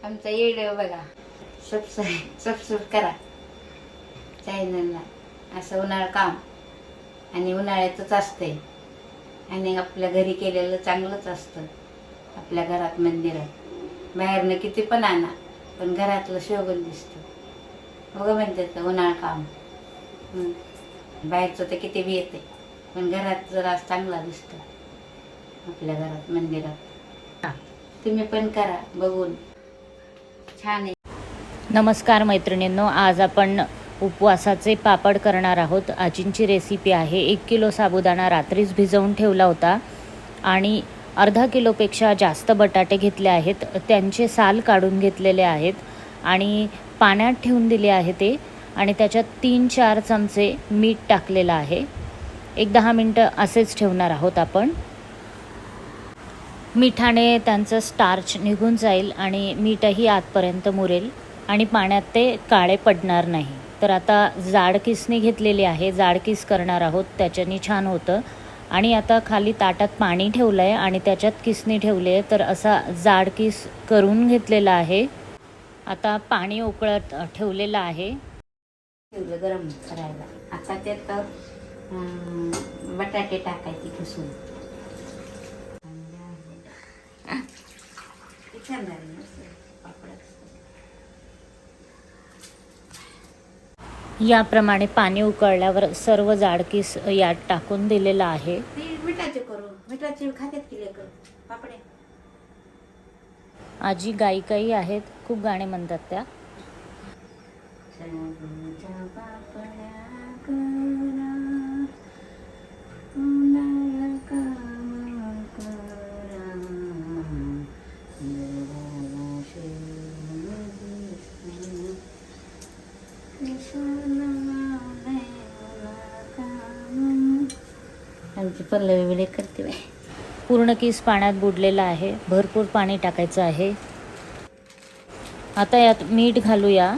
आमचा येड बघा, सबस्क्राईब करा चॅनलला. असं उन्हाळा काम आणि उन्हाळ्यातच असते आणि आपल्या घरी केलेलं चांगलंच असतं. आपल्या घरात मंदिरात बाहेरनं किती पण आणा, पण घरातलं शोभून दिसतं. बघा म्हणतात उन्हाळा काम. बाहेरचं तर किती बी येते, पण घरात जरा चांगला दिसतो आपल्या घरात मंदिरात. तुम्ही पण करा, बघून छान आहे. नमस्कार मैत्रिणींनो, आज आपण उपवासाचे पापड करणार आहोत. आजींची रेसिपी आहे. 1 किलो साबुदाणा रात्रीच भिजवून ठेवला होता आणि अर्धा किलोपेक्षा जास्त बटाटे घेतले आहेत. त्यांचे साल काढून घेतलेले आहेत आणि पाण्यात ठेवून दिले आहे ते, आणि त्याच्यात 3-4 चमचे मीठ टाकलेलं आहे. 1-10 मिनटं असेच ठेवणार आहोत आपण. मिठाने त्यांचं स्टार्च निघून जाईल आणि मीठही आतपर्यंत मुरेल आणि पाण्यात ते काळे पडणार नाही. तर आता जाड किसणी घेतलेली आहे, जाड किस करणार आहोत, त्याच्याने छान होतं. आणि आता खाली ताटात पाणी ठेवलं आहे आणि त्याच्यात किसणी ठेवली आहे, तर असा जाड किस करून घेतलेला आहे. आता पाणी उकळत ठेवलेलं आहे. ठेवलं गरम करायला. आता त्यात बटाटे टाकायचे किसून. याप्रमाणे पाणी उकळल्यावर सर्व जाड किस यात टाकून दिलेलं आहे. मिठाचे करू, मिठाचे खात्यात की लेकर पापडे. आजी गायिकाही आहेत, खूप गाणे म्हणतात त्या. आमची पल्लवी विडे करते बाई. पूर्ण किस पाण्यात बुडलेला आहे. भरपूर पाणी टाकायचं आहे. आता यात मीठ घालूया.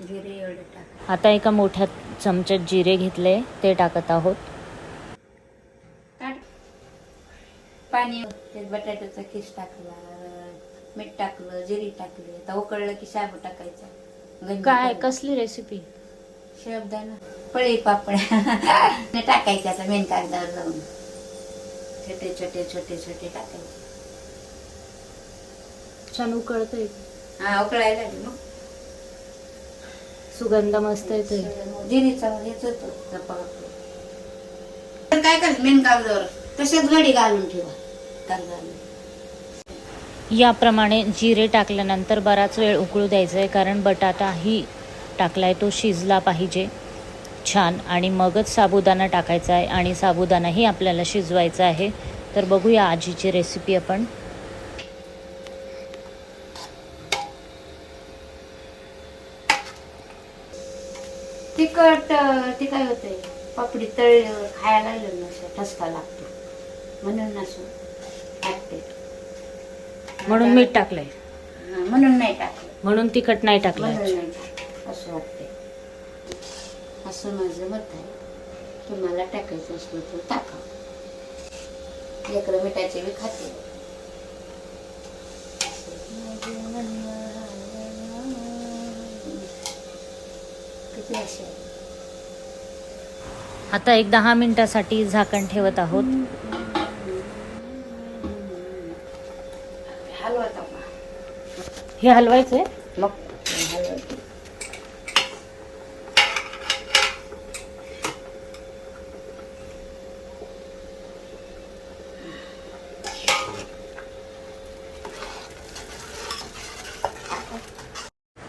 जिरे एवढं टाक. आता एका मोठ्या चमच्यात जिरे घेतले, ते टाकत आहोत. पाणी, बटाट्याचा किस टाकला, मीठ टाकलं, जिरे टाकले. आता उकळलं की शाबू टाकायचा. काय कसली रेसिपी? शेवदाणा पळी पापड्या टाकायचे. आता मेन कागदावर जाऊन छोटे छोटे छोटे छोटे टाकायचे. छान उकळतंय. हा, उकळायला लागले मग सुगंध मस्त येतोय. जिरीचा हेच होतो चपाती. तर काय कर, मेन कागदावर तसेच घडी घालून ठेवा कागदावर. याप्रमाणे जिरे टाकल्यानंतर बराच वेळ उकळू द्यायचं आहे, कारण बटाटाही टाकलाय तो शिजला पाहिजे छान. आणि मगच साबुदाणा टाकायचा आहे आणि साबुदाणाही आपल्याला शिजवायचा आहे. तर बघूया आजीची रेसिपी आपण. तिखट ते काय होतंय, पापडी तळल्यावर खायला लागलं ना ठसका लागतो, म्हणून असं टाकते. म्हणून मीठ टाकलंय, म्हणून नाही टाकलं, म्हणून तिखट नाही टाकलं असं वाटते. असं माझं मत आहे. तुम्हाला टाकायचं असलं तर टाका. लेकरं मिठाचे बी खाते. किती असे. आता 1-10 मिनिटासाठी झाकण ठेवत आहोत. हलवत हे हलवायचंय मग.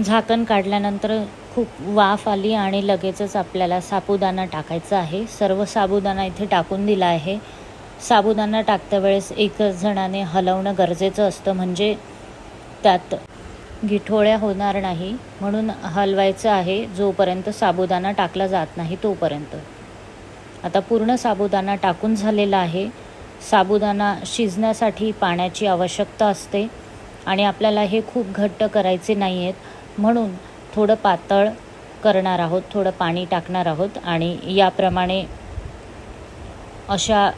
झाकण काढल्यानंतर खूप वाफ आली आणि लगेचच आपल्याला साबुदाणा टाकायचा आहे. सर्व साबुदाणा इथे टाकून दिला आहे. साबुदाणा टाकत्या वेळेस एकच जणाने हलवणं गरजेचं असतं, म्हणजे त्यात गिठोळ्या होणार नाही, म्हणून हलवायचं आहे जोपर्यंत साबुदाणा टाकला जात नाही तोपर्यंत. आता पूर्ण साबुदाणा टाकून झालेला आहे. साबुदाणा शिजण्यासाठी पाण्याची आवश्यकता असते आणि आपल्याला हे खूप घट्ट करायचे नाही आहेत, म्हणून थोडं पातळ करणार आहोत, थोडं पाणी टाकणार आहोत आणि याप्रमाणे अशा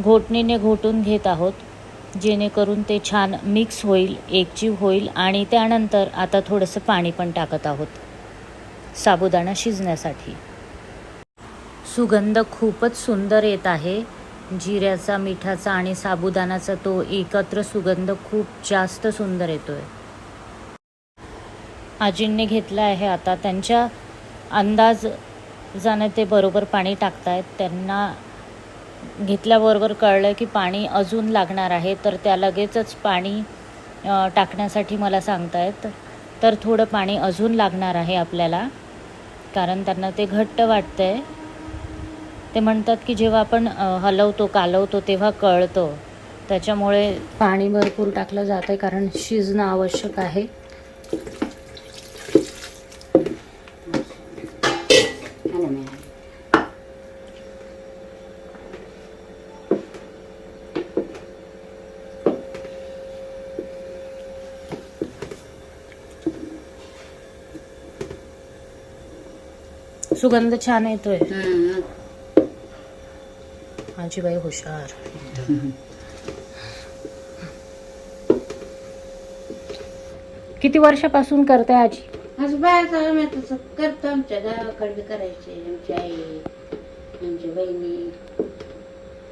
घोटणीने घोटून घेत आहोत, जेणेकरून ते छान मिक्स होईल, एकजीव होईल. आणि त्यानंतर आता थोडंसं पाणी पण टाकत आहोत साबुदाणा शिजण्यासाठी. सुगंध खूपच सुंदर येत आहे. जिऱ्याचा, मिठाचा आणि साबुदाण्याचा तो एकत्र सुगंध खूप जास्त सुंदर येतोय. आजींनी घेतला आहे. आता त्यांच्या अंदाजाने ते बरोबर पाणी टाकतायत. त्यांना घेतल्याबरोबर कळलं की पाणी अजून लागणार आहे, तर त्या लगेचच पाणी टाकण्यासाठी मला सांगतायत. तर थोडं पाणी अजून लागणार आहे आपल्याला, कारण त्यांना ते घट्ट वाटतंय. ते म्हणतात की जेव्हा आपण हलवतो, कालवतो तेव्हा कळतं, त्याच्यामुळे पाणी भरपूर टाकलं जातं आहे, कारण शिजणं आवश्यक आहे. सुगंध छान येतोय. आजीबाई हुशार. किती वर्षापासून करते आजी? असं बाहेर मी तसं करतो. आमच्या गावाकडे करायचे, आमची आई, आमची बहिणी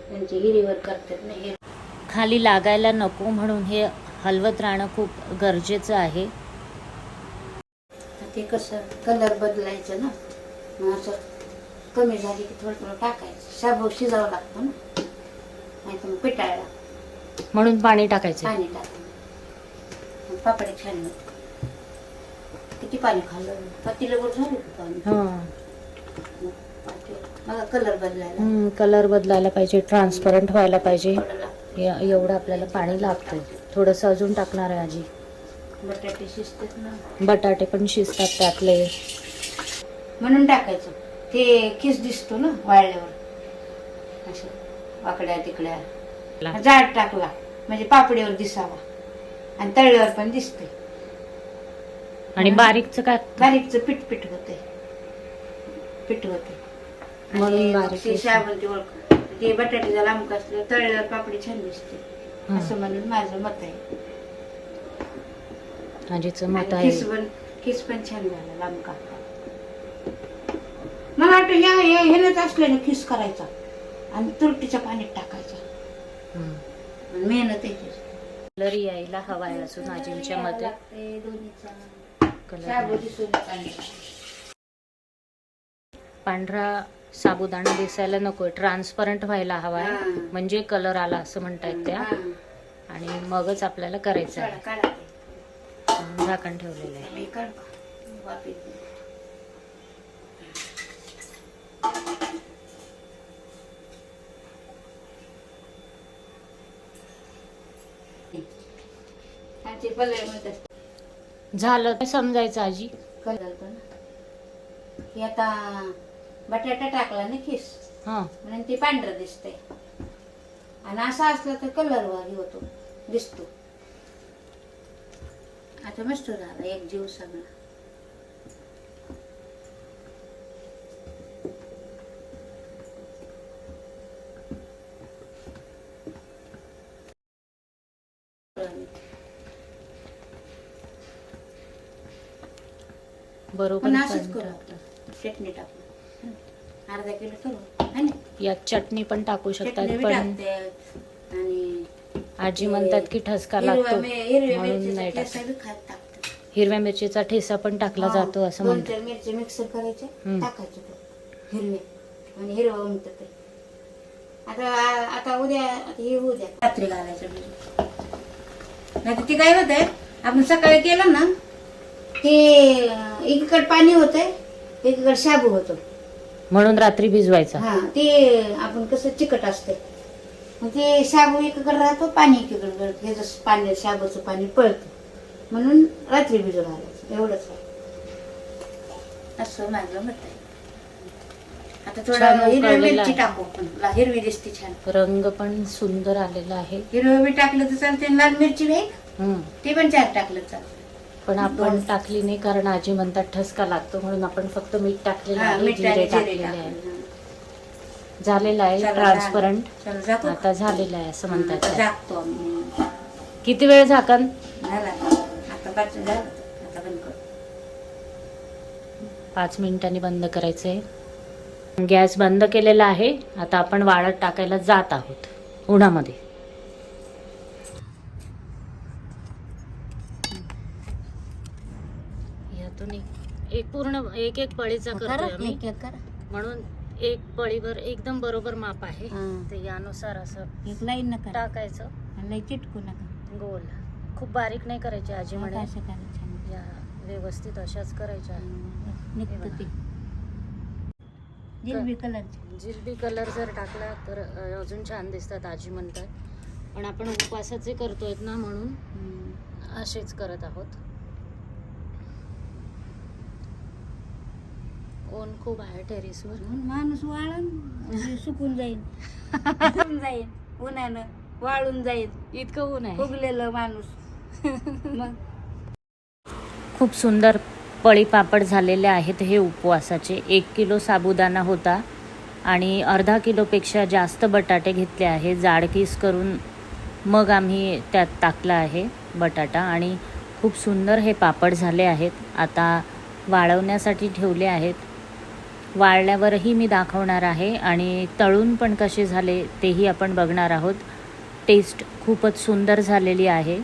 त्यांची हिरीवर करतात ना. खाली लागायला नको म्हणून हे हलवत राहणं खूप गरजेचं आहे. ते कसं कलर बदलायचं ना, मग असं कमी झाली की थोडं थोडं टाकायचं. शाबू शिजावं लागतं ना, नाही तर मग पिटाळला म्हणून पाणी टाकायचं. पाणी टाकायचं, पापडे छान होते. किती पाणी खाल्लं, पातीला वर झालं की पाणी. मला कलर बदलायला, कलर बदलायला पाहिजे, ट्रान्सपरंट व्हायला पाहिजे. एवढं आपल्याला पाणी लागतं. थोडंसं अजून टाकणार आहे आजी. बटाटे शिजतात ना, बटाटे पण शिजतात त्यातले, म्हणून टाकायचं. ते किस दिसतो ना वाळल्यावर, असं वाकड्या तिकड्या. जाड टाकला म्हणजे पापडीवर दिसावा आणि तळल्यावर पण दिसते. आणि बारीकचं काय? बारीकचं पीठ पीठ होते, पीठ होते म्हणून बारीक. शाबूची ओळख ते बटाट्याचा लांब असलं तळल्यावर पापडी छान दिसते, असं म्हणून माझं मत आहे. आजीचं मत आहे. खिस पण छान झाला लांबका. मला वाटतं ह्यानंच असल्याने खिस करायचा आणि तुरटीच्या पाण्यात टाकायचा. मेहनत आहे. कलर यायला हवाय अजून आजींच्या मध्ये. पांढरा साबुदाणा दिसायला नकोय, ट्रान्सपरंट व्हायला हवाय, म्हणजे कलर आला असं म्हणतायत त्या. आणि मगच आपल्याला करायचं आहे. झाकण ठेवलेलं आहे. झालं काय समजायचं आजी? की आता बटाटा टाकला ना खिस, म्हणून ते पांढरं दिसतंय. आणि असं असलं तर कलर वाली होतो, दिसतो. आता मस्त झाला एक जीव सगळा. बरोबर. पण असंच करू आपण, चटणी टाकू, अर्धा किलो करू. यात चटणी पण टाकू शकतात, पण आणि आजी म्हणतात की ठसका लागतो म्हणून नाही टाकत. हिरव्या मिरचीचा ठेसा पण टाकला जातो असं म्हणतात. मिरची मिक्सर करायचे, टाकायचे हिरवे आणि हिरवं उमटत. आता उद्या हे उद्या रात्री घालायचं. नाही तर ती काय होत आहे, आपण सकाळी केलं ना ते एकीकडे पाणी होतंय, एकीकडे शाबू होतो. म्हणून रात्री भिजवायचा. हा, ते आपण कसं चिकट असतं, मग ते शाबू एकीकडे राहतो, पाणी एकीकडे. हे जसं पाणी शाबूचं पाणी पळतं, म्हणून रात्री भिजून घालायचं. एवढंच आहे. असं माझं मत आहे. आता छान थोडं हिरवी उकळलेलं मिरची आहे. टाकू आपण. हिरवी दिसते छान. रंग पण सुंदर आलेला आहे. हिरवी बी टाकलं तर चालते, लाल मिरची बी हम्म. ते पण 4 टाकलं चालतं. पण आपण टाकली नाही, कारण आजी म्हणतात ठसका लागतो, म्हणून आपण फक्त मीठ टाकलेलं हा, आहे, मीठ आणि जिरे जिरे टाकलेले आहे. टाकलं. झालेलं आहे चला, ट्रान्सपरंट. चला, जातो. आता झालेलं आहे असं आता म्हणतात. झाकतो आम्ही. किती वेळ झाकण? झाला आता 5 झालं. आता बंद कर. 5 मिनिटांनी बंद करायचंय. गॅस बंद केलेला आहे. आता आपण वाळत टाकायला जात आहोत उन्हामध्ये. यातून एक पूर्ण एक पळीचा करतोय आम्ही, एक एक करा. म्हणून एक पळीवर एकदम बरोबर माप आहे. हा. ते यानुसार असं एक लाईन नका टाकायचं. लई चिटकू नका. गोल, खूप बारीक नाही करायची आजी म्हणे. असं करायचं. या व्यवस्थित अशाच करायच्या. निघतं ते जिरबी कलरची. जिरबी कलर जर टाकला तर अजून छान दिसतात आजी म्हणतात. पण आपण उपवासाचे करतोय ना, म्हणून असेच करत आहोत. ऊन खूप आहे टेरेसवर. माणूस वाळून सुकून जाईल. सुकून जाईल उन्हानं, वाळून जाईल. इतकं ऊन आहे. उगलेलं माणूस. मग खूप सुंदर पळी पापड झालेले आहेत हे उपवासाचे. 1 किलो साबुदाणा होता आणि अर्धा किलोपेक्षा जास्त बटाटे घेतले आहे. जाडकीस करून मग आम्ही त्यात टाकला आहे बटाटा, आणि खूप सुंदर हे पापड झाले आहेत. आता वाळवण्यासाठी ठेवले आहेत. वाळल्यावरही मी दाखवणार आहे, आणि तळून पण कसे झाले तेही आपण बघणार आहोत. टेस्ट खूपच सुंदर झालेली आहे.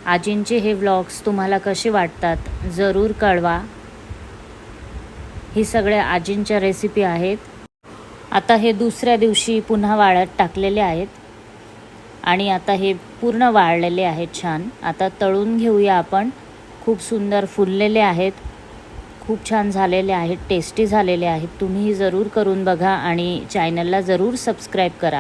आजींचे हे व्लॉग्स तुम्हाला कसे वाटतात जरूर कळवा. ही सगळ्या आजींच्या रेसिपी आहेत. आता हे दुसऱ्या दिवशी पुन्हा वाळत टाकलेले आहेत, आणि आता हे पूर्ण वाळलेले आहेत छान. आता तळून घेऊया आपण. खूप सुंदर फुललेले आहेत, खूप छान झालेले आहेत, टेस्टी झालेले आहेत. तुम्हीही जरूर करून बघा आणि चॅनलला जरूर सबस्क्राईब करा.